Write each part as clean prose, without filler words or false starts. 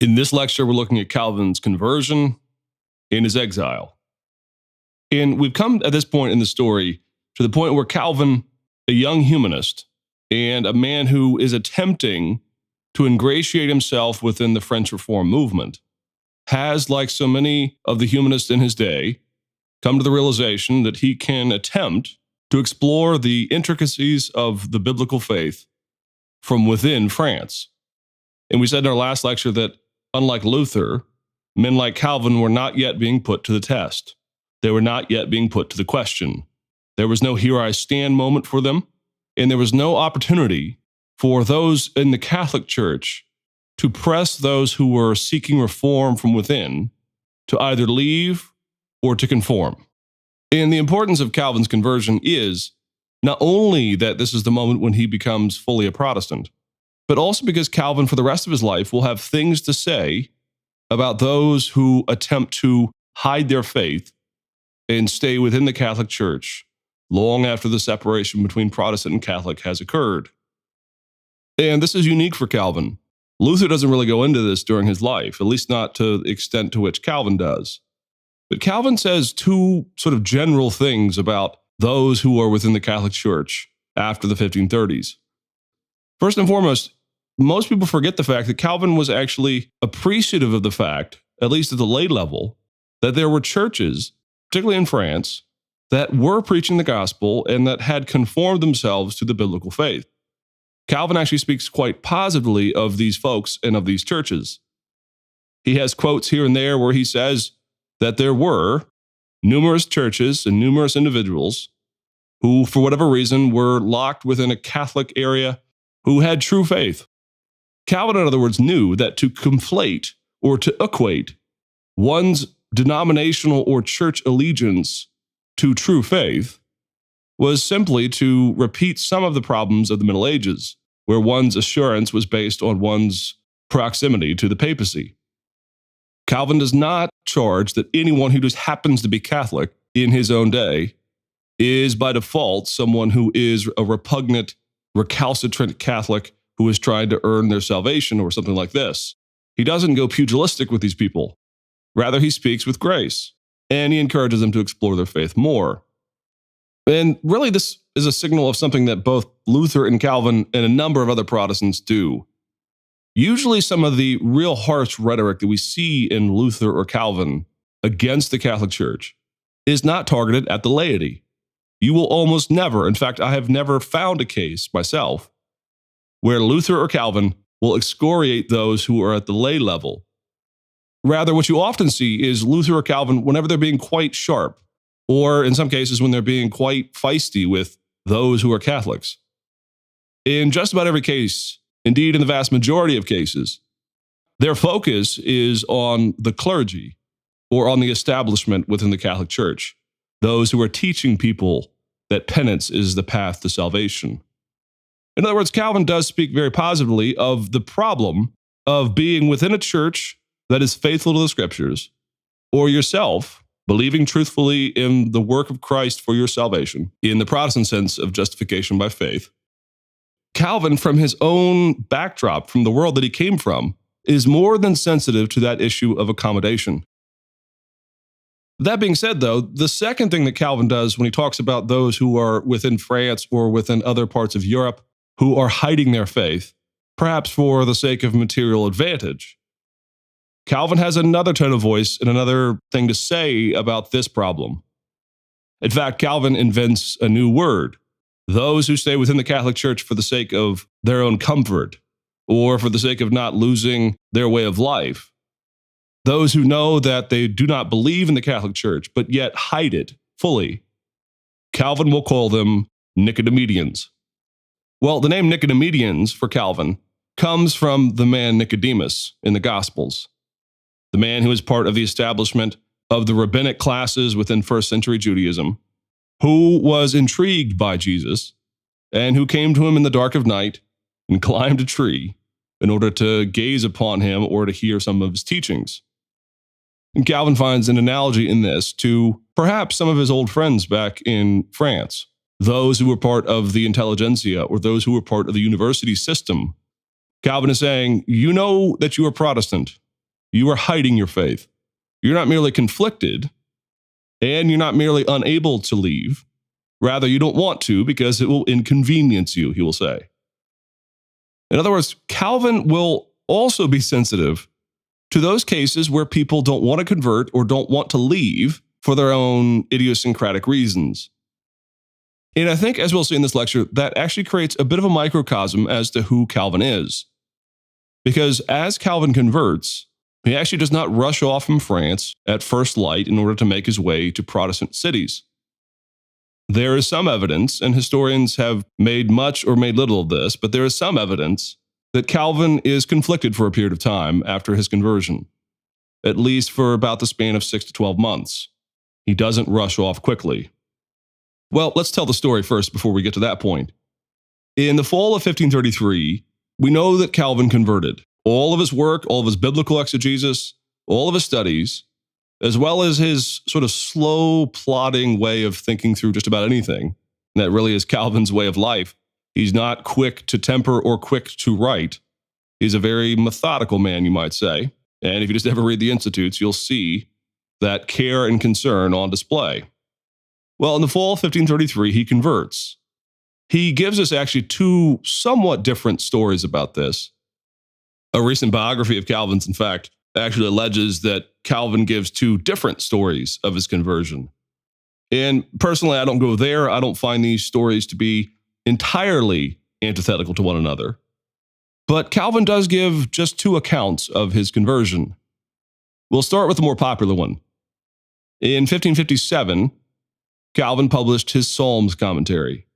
In this lecture, we're looking at Calvin's conversion and his exile. And we've come at this point in the story to the point where Calvin, a young humanist and a man who is attempting to ingratiate himself within the French Reform movement, has, like so many of the humanists in his day, come to the realization that he can attempt to explore the intricacies of the biblical faith from within France. And we said in our last lecture that, unlike Luther, men like Calvin were not yet being put to the test. They were not yet being put to the question. There was no here I stand moment for them, and there was no opportunity for those in the Catholic Church to press those who were seeking reform from within to either leave or to conform. And the importance of Calvin's conversion is not only that this is the moment when he becomes fully a Protestant, but also because Calvin, for the rest of his life, will have things to say about those who attempt to hide their faith and stay within the Catholic Church long after the separation between Protestant and Catholic has occurred. And this is unique for Calvin. Luther doesn't really go into this during his life, at least not to the extent to which Calvin does. But Calvin says two sort of general things about those who are within the Catholic Church after the 1530s. First and foremost, most people forget the fact that Calvin was actually appreciative of the fact, at least at the lay level, that there were churches, particularly in France, that were preaching the gospel and that had conformed themselves to the biblical faith. Calvin actually speaks quite positively of these folks and of these churches. He has quotes here and there where he says that there were numerous churches and numerous individuals who, for whatever reason, were locked within a Catholic area who had true faith. Calvin, in other words, knew that to conflate or to equate one's denominational or church allegiance to true faith was simply to repeat some of the problems of the Middle Ages, where one's assurance was based on one's proximity to the papacy. Calvin does not charge that anyone who just happens to be Catholic in his own day is by default someone who is a repugnant, recalcitrant Catholic who is trying to earn their salvation or something like this. He doesn't go pugilistic with these people. Rather, he speaks with grace, and he encourages them to explore their faith more. And really, this is a signal of something that both Luther and Calvin and a number of other Protestants do. Usually, some of the real harsh rhetoric that we see in Luther or Calvin against the Catholic Church is not targeted at the laity. You will almost never, in fact, I have never found a case myself, where Luther or Calvin will excoriate those who are at the lay level. Rather, what you often see is Luther or Calvin, whenever they're being quite sharp, or in some cases when they're being quite feisty with those who are Catholics. In just about every case, indeed in the vast majority of cases, their focus is on the clergy or on the establishment within the Catholic Church, those who are teaching people that penance is the path to salvation. In other words, Calvin does speak very positively of the problem of being within a church that is faithful to the scriptures, or yourself believing truthfully in the work of Christ for your salvation, in the Protestant sense of justification by faith. Calvin, from his own backdrop, from the world that he came from, is more than sensitive to that issue of accommodation. That being said, though, the second thing that Calvin does when he talks about those who are within France or within other parts of Europe who are hiding their faith, perhaps for the sake of material advantage, Calvin has another tone of voice and another thing to say about this problem. In fact, Calvin invents a new word: those who stay within the Catholic Church for the sake of their own comfort or for the sake of not losing their way of life. Those who know that they do not believe in the Catholic Church, but yet hide it fully. Calvin will call them Nicodemedians. Well, the name Nicodemedians for Calvin comes from the man Nicodemus in the Gospels, the man who is part of the establishment of the rabbinic classes within first century Judaism, who was intrigued by Jesus and who came to him in the dark of night and climbed a tree in order to gaze upon him or to hear some of his teachings. And Calvin finds an analogy in this to perhaps some of his old friends back in France, those who were part of the intelligentsia or those who were part of the university system. Calvin is saying, you know that you are Protestant. You are hiding your faith. You're not merely conflicted, and you're not merely unable to leave. Rather, you don't want to because it will inconvenience you, he will say. In other words, Calvin will also be sensitive to those cases where people don't want to convert or don't want to leave for their own idiosyncratic reasons. And I think, as we'll see in this lecture, that actually creates a bit of a microcosm as to who Calvin is. Because as Calvin converts, he actually does not rush off from France at first light in order to make his way to Protestant cities. There is some evidence, and historians have made much or made little of this, but there is some evidence that Calvin is conflicted for a period of time after his conversion, at least for about the span of 6 to 12 months. He doesn't rush off quickly. Well, let's tell the story first before we get to that point. In the fall of 1533, we know that Calvin converted. All of his work, all of his biblical exegesis, all of his studies, as well as his sort of slow, plodding way of thinking through just about anything. And that really is Calvin's way of life. He's not quick to temper or quick to write. He's a very methodical man, you might say. And if you just ever read the Institutes, you'll see that care and concern on display. Well, in the fall of 1533, he converts. He gives us actually two somewhat different stories about this. A recent biography of Calvin's, in fact, actually alleges that Calvin gives two different stories of his conversion. And personally, I don't go there. I don't find these stories to be entirely antithetical to one another. But Calvin does give just two accounts of his conversion. We'll start with the more popular one. In 1557, Calvin published his Psalms commentary.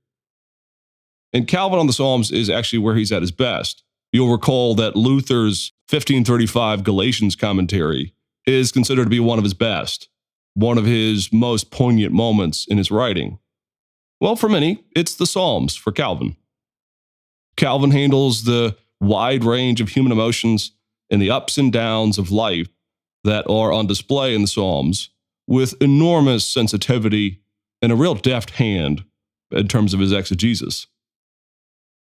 And Calvin on the Psalms is actually where he's at his best. You'll recall that Luther's 1535 Galatians commentary is considered to be one of his best, one of his most poignant moments in his writing. Well, for many, it's the Psalms for Calvin. Calvin handles the wide range of human emotions and the ups and downs of life that are on display in the Psalms with enormous sensitivity and a real deft hand in terms of his exegesis.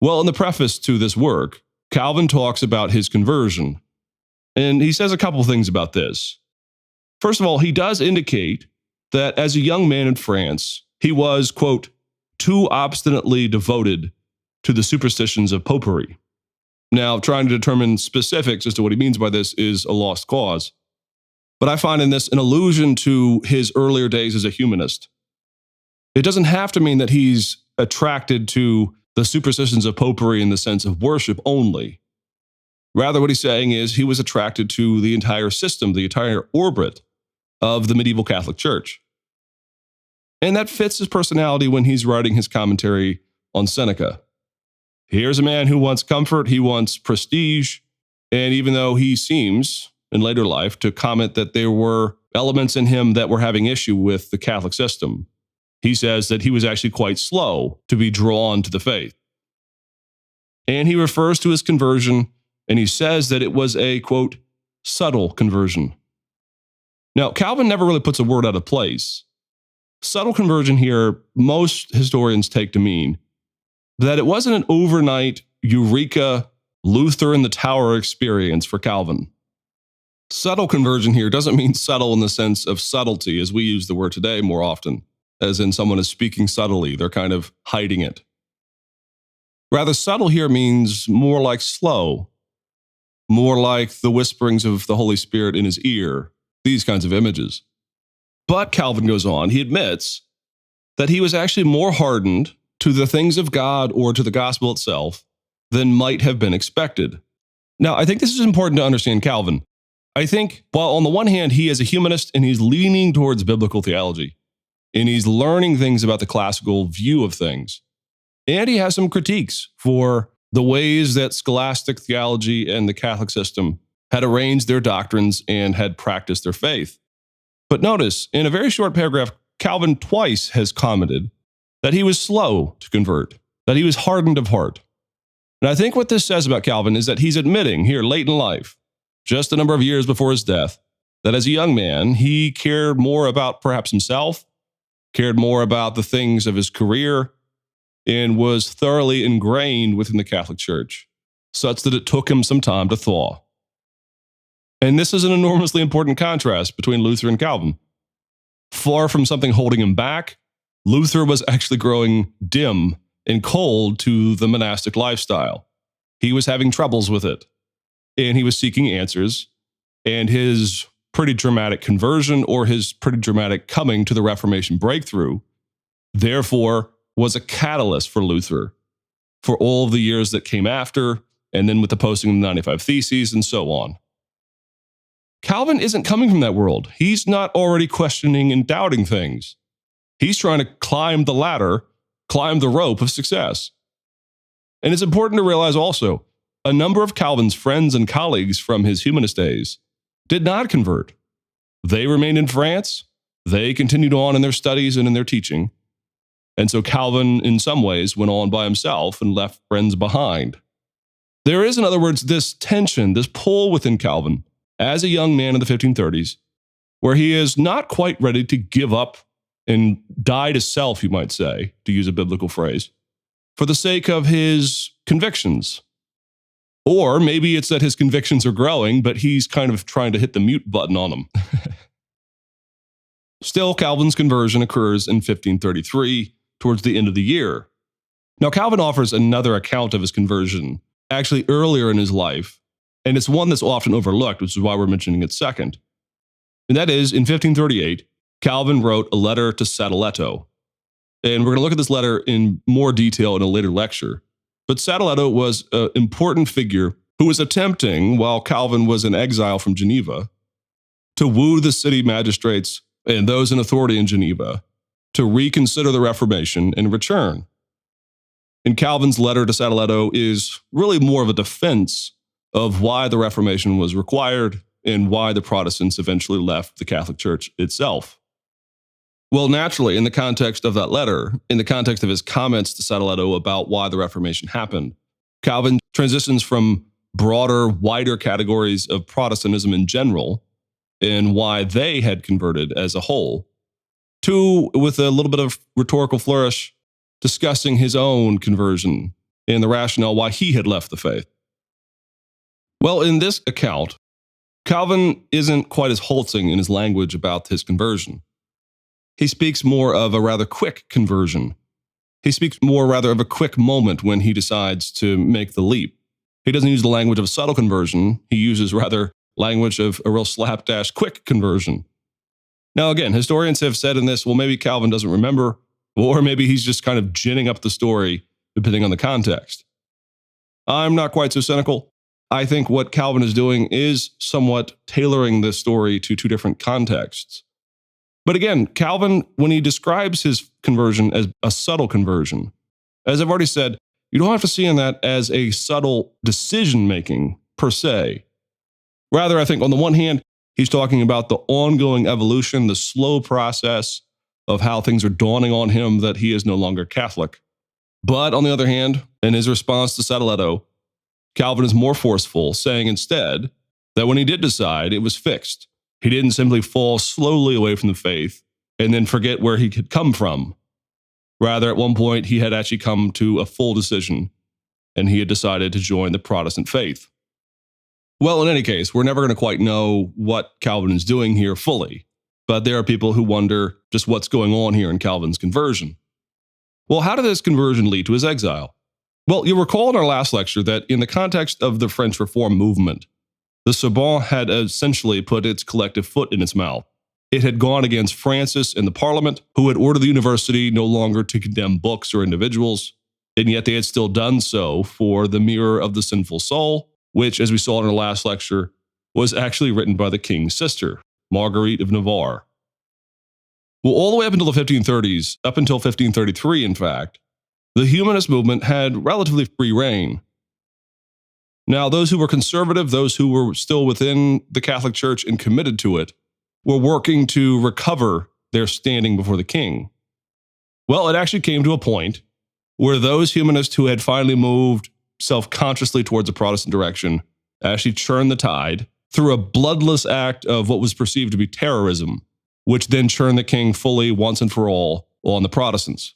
Well, in the preface to this work, Calvin talks about his conversion, and he says a couple things about this. First of all, he does indicate that as a young man in France, he was, quote, too obstinately devoted to the superstitions of popery. Now, trying to determine specifics as to what he means by this is a lost cause. But I find in this an allusion to his earlier days as a humanist. It doesn't have to mean that he's attracted to the superstitions of popery in the sense of worship only. Rather, what he's saying is he was attracted to the entire system, the entire orbit of the medieval Catholic Church. And that fits his personality when he's writing his commentary on Seneca. Here's a man who wants comfort, he wants prestige, and even though he seems, in later life, to comment that there were elements in him that were having issue with the Catholic system, he says that he was actually quite slow to be drawn to the faith. And he refers to his conversion, and he says that it was a, quote, subtle conversion. Now, Calvin never really puts a word out of place. Subtle conversion here, most historians take to mean that it wasn't an overnight eureka Luther in the Tower experience for Calvin. Subtle conversion here doesn't mean subtle in the sense of subtlety, as we use the word today more often, as in someone is speaking subtly, they're kind of hiding it. Rather, subtle here means more like slow, more like the whisperings of the Holy Spirit in his ear, these kinds of images. But Calvin goes on, he admits that he was actually more hardened to the things of God or to the gospel itself than might have been expected. Now, I think this is important to understand Calvin. I think while on the one hand, he is a humanist and he's leaning towards biblical theology, and he's learning things about the classical view of things, and he has some critiques for the ways that scholastic theology and the Catholic system had arranged their doctrines and had practiced their faith. But notice, in a very short paragraph, Calvin twice has commented that he was slow to convert, that he was hardened of heart. And I think what this says about Calvin is that he's admitting here late in life, just a number of years before his death, that as a young man, he cared more about perhaps himself, cared more about the things of his career, and was thoroughly ingrained within the Catholic Church, such that it took him some time to thaw. And this is an enormously important contrast between Luther and Calvin. Far from something holding him back, Luther was actually growing dim and cold to the monastic lifestyle. He was having troubles with it, and he was seeking answers, and his pretty dramatic conversion, or his pretty dramatic coming to the Reformation breakthrough, therefore was a catalyst for Luther for all of the years that came after, and then with the posting of the 95 Theses and so on. Calvin isn't coming from that world. He's not already questioning and doubting things. He's trying to climb the ladder, climb the rope of success. And it's important to realize also, a number of Calvin's friends and colleagues from his humanist days did not convert. They remained in France. They continued on in their studies and in their teaching. And so Calvin, in some ways, went on by himself and left friends behind. There is, in other words, this tension, this pull within Calvin as a young man in the 1530s, where he is not quite ready to give up and die to self, you might say, to use a biblical phrase, for the sake of his convictions. Or maybe it's that his convictions are growing, but he's kind of trying to hit the mute button on them. Still, Calvin's conversion occurs in 1533, towards the end of the year. Now, Calvin offers another account of his conversion, actually earlier in his life, and it's one that's often overlooked, which is why we're mentioning it second. And that is, in 1538, Calvin wrote a letter to Sadoleto. And we're going to look at this letter in more detail in a later lecture. But Sadoleto was an important figure who was attempting, while Calvin was in exile from Geneva, to woo the city magistrates and those in authority in Geneva to reconsider the Reformation and return. And Calvin's letter to Sadoleto is really more of a defense of why the Reformation was required and why the Protestants eventually left the Catholic Church itself. Well, naturally, in the context of that letter, in the context of his comments to Sadoleto about why the Reformation happened, Calvin transitions from broader, wider categories of Protestantism in general and why they had converted as a whole, to, with a little bit of rhetorical flourish, discussing his own conversion and the rationale why he had left the faith. Well, in this account, Calvin isn't quite as halting in his language about his conversion. He speaks more of a rather quick conversion. He speaks more rather of a quick moment when he decides to make the leap. He doesn't use the language of a subtle conversion. He uses rather language of a real slapdash quick conversion. Now, again, historians have said in this, well, maybe Calvin doesn't remember, or maybe he's just kind of ginning up the story, depending on the context. I'm not quite so cynical. I think what Calvin is doing is somewhat tailoring this story to two different contexts. But again, Calvin, when he describes his conversion as a subtle conversion, as I've already said, you don't have to see in that as a subtle decision-making per se. Rather, I think on the one hand, he's talking about the ongoing evolution, the slow process of how things are dawning on him that he is no longer Catholic. But on the other hand, in his response to Sadoleto, Calvin is more forceful, saying instead that when he did decide, it was fixed. He didn't simply fall slowly away from the faith and then forget where he had come from. Rather, at one point, he had actually come to a full decision, and he had decided to join the Protestant faith. Well, in any case, we're never going to quite know what Calvin is doing here fully, but there are people who wonder just what's going on here in Calvin's conversion. Well, how did this conversion lead to his exile? Well, you'll recall in our last lecture that in the context of the French Reform movement, the Sorbonne had essentially put its collective foot in its mouth. It had gone against Francis and the Parliament, who had ordered the university no longer to condemn books or individuals, and yet they had still done so for The Mirror of the Sinful Soul, which, as we saw in our last lecture, was actually written by the king's sister, Marguerite of Navarre. Well, all the way up until the 1530s, up until 1533, in fact, the humanist movement had relatively free reign. Now, those who were conservative, those who were still within the Catholic Church and committed to it, were working to recover their standing before the king. Well, it actually came to a point where those humanists who had finally moved self-consciously towards a Protestant direction actually churned the tide through a bloodless act of what was perceived to be terrorism, which then churned the king fully once and for all on the Protestants.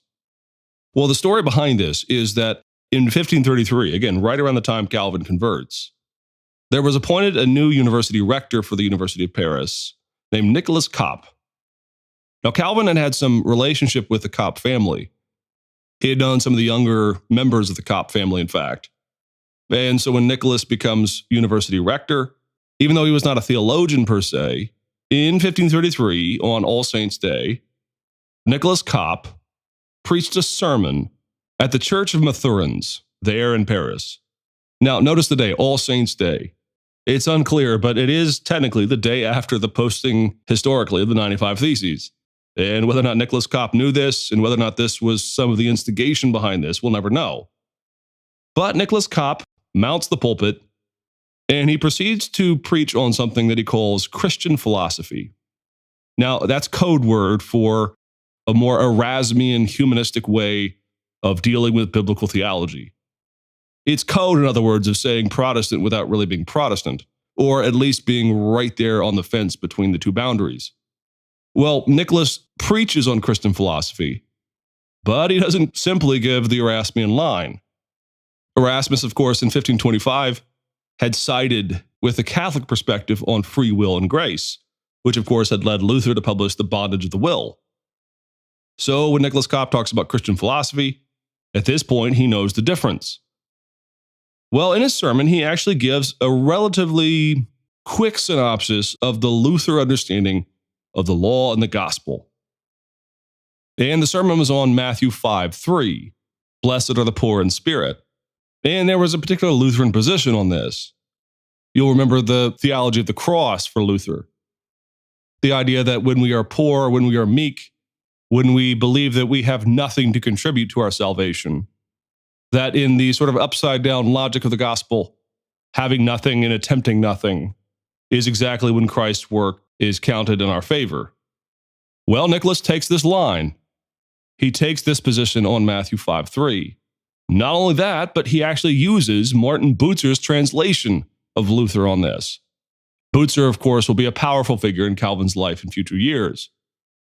Well, the story behind this is that in 1533, again, right around the time Calvin converts, there was appointed a new university rector for the University of Paris named Nicholas Cop. Now, Calvin had had some relationship with the Cop family. He had known some of the younger members of the Cop family, in fact. And so when Nicholas becomes university rector, even though he was not a theologian per se, in 1533, on All Saints' Day, Nicholas Cop preached a sermon at the Church of Mathurins, there in Paris. Now, notice the day, All Saints' Day. It's unclear, but it is technically the day after the posting, historically, of the 95 Theses. And whether or not Nicholas Cop knew this, and whether or not this was some of the instigation behind this, we'll never know. But Nicholas Cop mounts the pulpit, and he proceeds to preach on something that he calls Christian philosophy. Now, that's code word for a more Erasmian, humanistic way of dealing with biblical theology. It's code, in other words, of saying Protestant without really being Protestant, or at least being right there on the fence between the two boundaries. Well, Nicholas preaches on Christian philosophy, but he doesn't simply give the Erasmian line. Erasmus, of course, in 1525, had sided with the Catholic perspective on free will and grace, which, of course, had led Luther to publish The Bondage of the Will. So when Nicholas Cop talks about Christian philosophy, at this point, he knows the difference. Well, in his sermon, he actually gives a relatively quick synopsis of the Luther understanding of the law and the gospel. And the sermon was on Matthew 5:3, blessed are the poor in spirit. And there was a particular Lutheran position on this. You'll remember the theology of the cross for Luther. The idea that when we are poor, when we are meek, when we believe that we have nothing to contribute to our salvation, that in the sort of upside down logic of the gospel, having nothing and attempting nothing is exactly when Christ's work is counted in our favor. Well, Nicholas takes this line. He takes this position on Matthew 5:3. Not only that, but he actually uses Martin Bucer's translation of Luther on this. Bucer, of course, will be a powerful figure in Calvin's life in future years.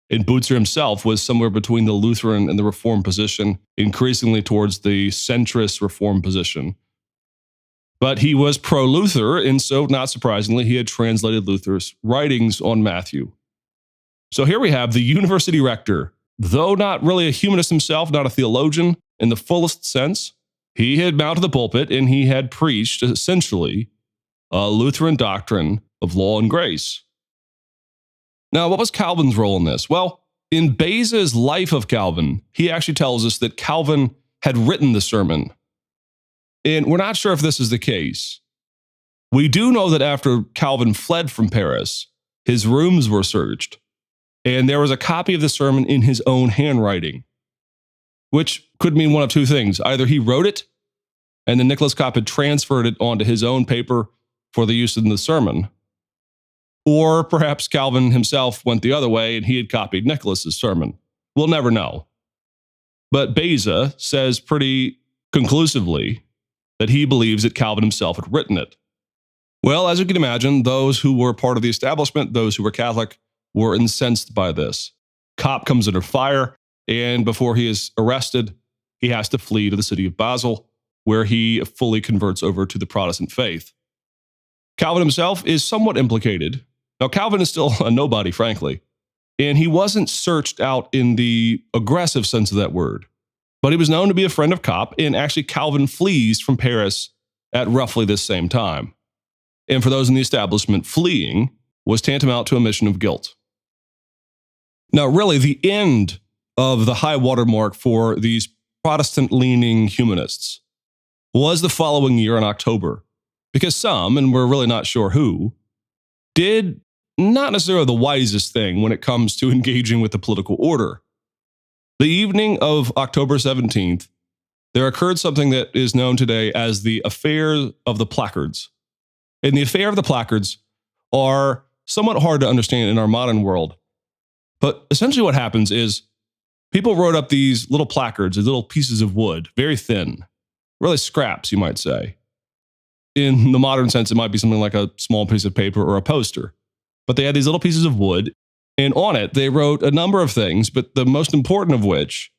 And Bucer himself was somewhere between the Lutheran and the Reformed position, increasingly towards the centrist Reformed position. But he was pro-Luther, and so, not surprisingly, he had translated Luther's writings on Matthew. So here we have the university rector. Though not really a humanist himself, not a theologian in the fullest sense, he had mounted the pulpit and he had preached, essentially, a Lutheran doctrine of law and grace. Now, what was Calvin's role in this? Well, in Beza's Life of Calvin, he actually tells us that Calvin had written the sermon. And we're not sure if this is the case. We do know that after Calvin fled from Paris, his rooms were searched, and there was a copy of the sermon in his own handwriting, which could mean one of two things. Either he wrote it, and then Nicholas Cop had transferred it onto his own paper for the use in the sermon, or perhaps Calvin himself went the other way and he had copied Nicholas's sermon. We'll never know. But Beza says pretty conclusively that he believes that Calvin himself had written it. Well, as you can imagine, those who were part of the establishment, those who were Catholic, were incensed by this. Cop comes under fire, and before he is arrested, he has to flee to the city of Basel, where he fully converts over to the Protestant faith. Calvin himself is somewhat implicated. Now, Calvin is still a nobody, frankly, and he wasn't searched out in the aggressive sense of that word, but he was known to be a friend of Cop, and actually Calvin flees from Paris at roughly this same time. And for those in the establishment, fleeing was tantamount to a mission of guilt. Now, really, the end of the high watermark for these Protestant-leaning humanists was the following year in October, because some, and we're really not sure who, did not necessarily the wisest thing when it comes to engaging with the political order. The evening of October 17th, there occurred something that is known today as the Affair of the Placards. And the Affair of the Placards are somewhat hard to understand in our modern world. But essentially what happens is people wrote up these little placards, these little pieces of wood, very thin, really scraps, you might say. In the modern sense, it might be something like a small piece of paper or a poster. But they had these little pieces of wood, and on it, they wrote a number of things, but the most important of which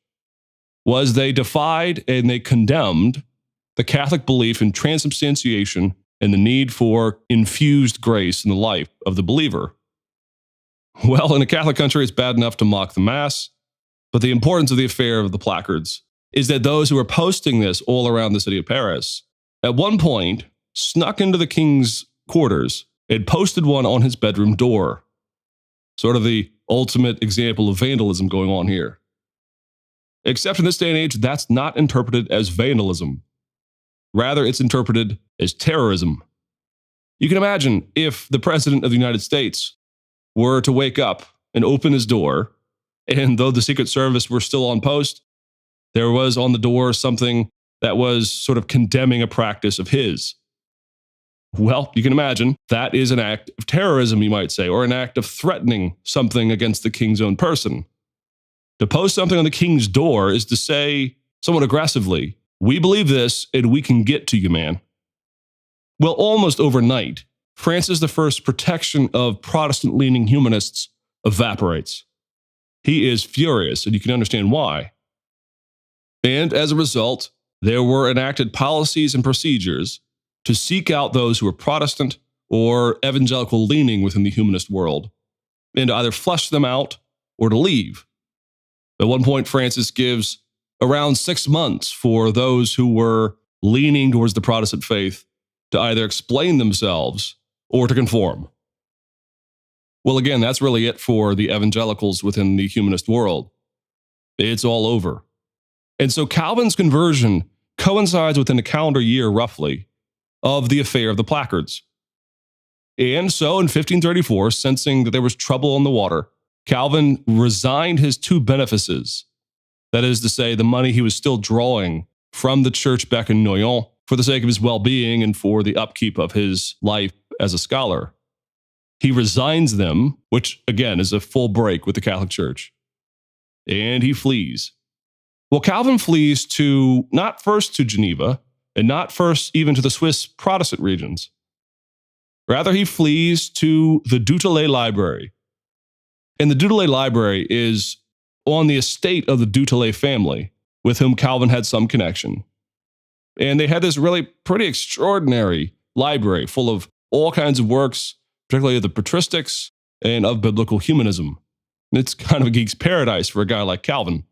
was they defied and they condemned the Catholic belief in transubstantiation and the need for infused grace in the life of the believer. Well, in a Catholic country, it's bad enough to mock the Mass, but the importance of the affair of the placards is that those who were posting this all around the city of Paris, at one point, snuck into the king's quarters and posted one on his bedroom door. Sort of the ultimate example of vandalism going on here. Except in this day and age, that's not interpreted as vandalism. Rather, it's interpreted as terrorism. You can imagine if the President of the United States were to wake up and open his door, and though the Secret Service were still on post, there was on the door something that was sort of condemning a practice of his. Well, you can imagine that is an act of terrorism, you might say, or an act of threatening something against the king's own person. To post something on the king's door is to say, somewhat aggressively, we believe this and we can get to you, man. Well, almost overnight, Francis I's protection of Protestant-leaning humanists evaporates. He is furious, and you can understand why. And as a result, there were enacted policies and procedures to seek out those who were Protestant or evangelical leaning within the humanist world, and to either flush them out or to leave. At one point, Francis gives around 6 months for those who were leaning towards the Protestant faith to either explain themselves or to conform. Well, again, that's really it for the evangelicals within the humanist world. It's all over. And so Calvin's conversion coincides within a calendar year, roughly, of the affair of the placards. And so in 1534, sensing that there was trouble on the water, Calvin resigned his 2 benefices, that is to say, the money he was still drawing from the church back in Noyon for the sake of his well-being and for the upkeep of his life as a scholar. He resigns them, which again is a full break with the Catholic Church, and he flees. Well, Calvin flees to not first to Geneva, and not first even to the Swiss Protestant regions. Rather, he flees to the Du Tillet Library. And the Du Tillet Library is on the estate of the Du Tillet family, with whom Calvin had some connection. And they had this really pretty extraordinary library full of all kinds of works, particularly of the patristics and of biblical humanism. It's kind of a geek's paradise for a guy like Calvin.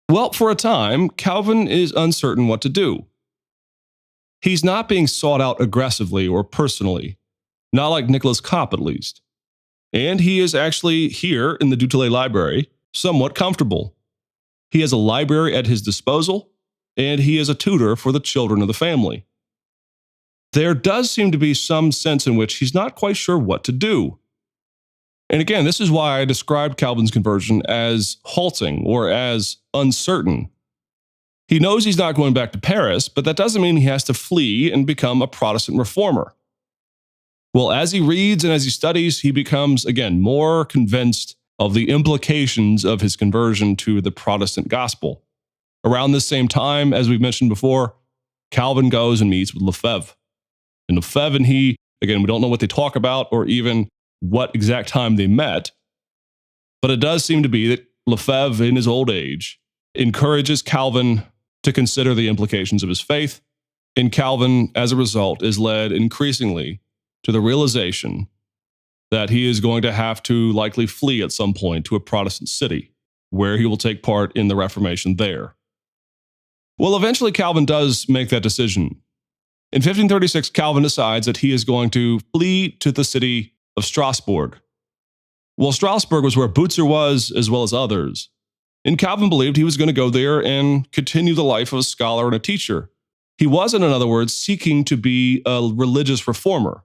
Well, for a time, Calvin is uncertain what to do. He's not being sought out aggressively or personally, not like Nicholas Kopp at least. And he is actually here in the Du Tillet Library, somewhat comfortable. He has a library at his disposal, and he is a tutor for the children of the family. There does seem to be some sense in which he's not quite sure what to do. And again, this is why I described Calvin's conversion as halting or as uncertain. He knows he's not going back to Paris, but that doesn't mean he has to flee and become a Protestant reformer. Well, as he reads and as he studies, he becomes, again, more convinced of the implications of his conversion to the Protestant gospel. Around this same time, as we've mentioned before, Calvin goes and meets with Lefebvre. And Lefebvre and he, again, we don't know what they talk about or even what exact time they met, but it does seem to be that Lefebvre, in his old age, encourages Calvin to consider the implications of his faith, and Calvin, as a result, is led increasingly to the realization that he is going to have to likely flee at some point to a Protestant city, where he will take part in the Reformation there. Well, eventually Calvin does make that decision. In 1536, Calvin decides that he is going to flee to the city of Strasbourg. Well, Strasbourg was where Butzer was, as well as others. And Calvin believed he was going to go there and continue the life of a scholar and a teacher. He wasn't, in other words, seeking to be a religious reformer.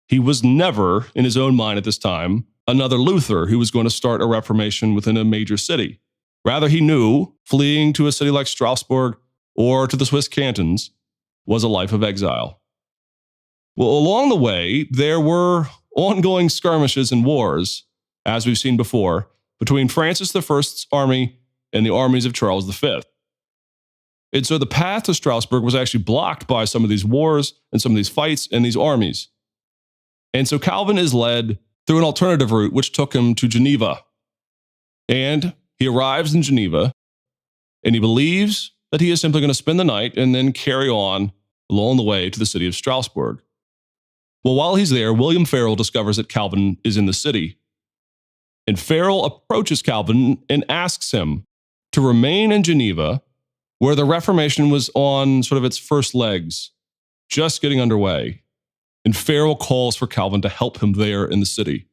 He was never, in his own mind at this time, another Luther who was going to start a reformation within a major city. Rather, he knew fleeing to a city like Strasbourg or to the Swiss cantons was a life of exile. Well, along the way, there were ongoing skirmishes and wars, as we've seen before, between Francis I's army and the armies of Charles V. And so the path to Strasbourg was actually blocked by some of these wars and some of these fights and these armies. And so Calvin is led through an alternative route, which took him to Geneva. And he arrives in Geneva, and he believes that he is simply going to spend the night and then carry on along the way to the city of Strasbourg. Well, while he's there, William Farel discovers that Calvin is in the city. And Farel approaches Calvin and asks him to remain in Geneva, where the Reformation was on sort of its first legs, just getting underway. And Farel calls for Calvin to help him there in the city.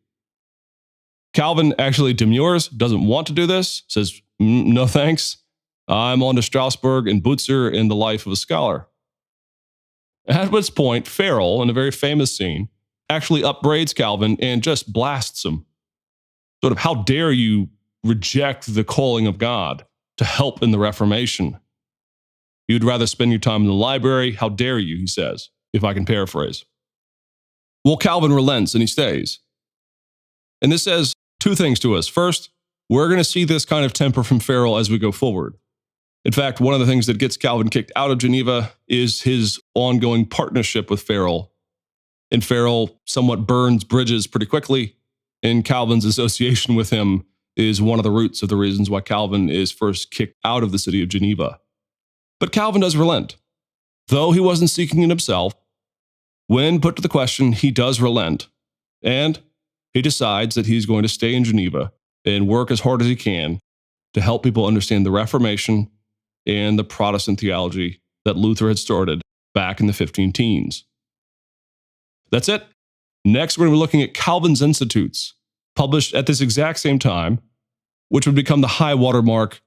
Calvin actually demurs, doesn't want to do this, says, no thanks. I'm on to Strasbourg and Butzer in the life of a scholar. At which point, Farel, in a very famous scene, actually upbraids Calvin and just blasts him. Sort of, how dare you reject the calling of God to help in the Reformation? You'd rather spend your time in the library? How dare you, he says, if I can paraphrase. Well, Calvin relents and he stays. And this says two things to us. First, we're going to see this kind of temper from Farel as we go forward. In fact, one of the things that gets Calvin kicked out of Geneva is his ongoing partnership with Farel. And Farel somewhat burns bridges pretty quickly, and Calvin's association with him is one of the roots of the reasons why Calvin is first kicked out of the city of Geneva. But Calvin does relent. Though he wasn't seeking it himself, when put to the question, he does relent. And he decides that he's going to stay in Geneva and work as hard as he can to help people understand the Reformation and the Protestant theology that Luther had started back in the 15 teens. That's it. Next, we're going to be looking at Calvin's Institutes, published at this exact same time, which would become the high watermark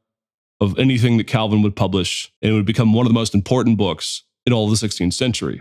of anything that Calvin would publish, and it would become one of the most important books in all of the 16th century.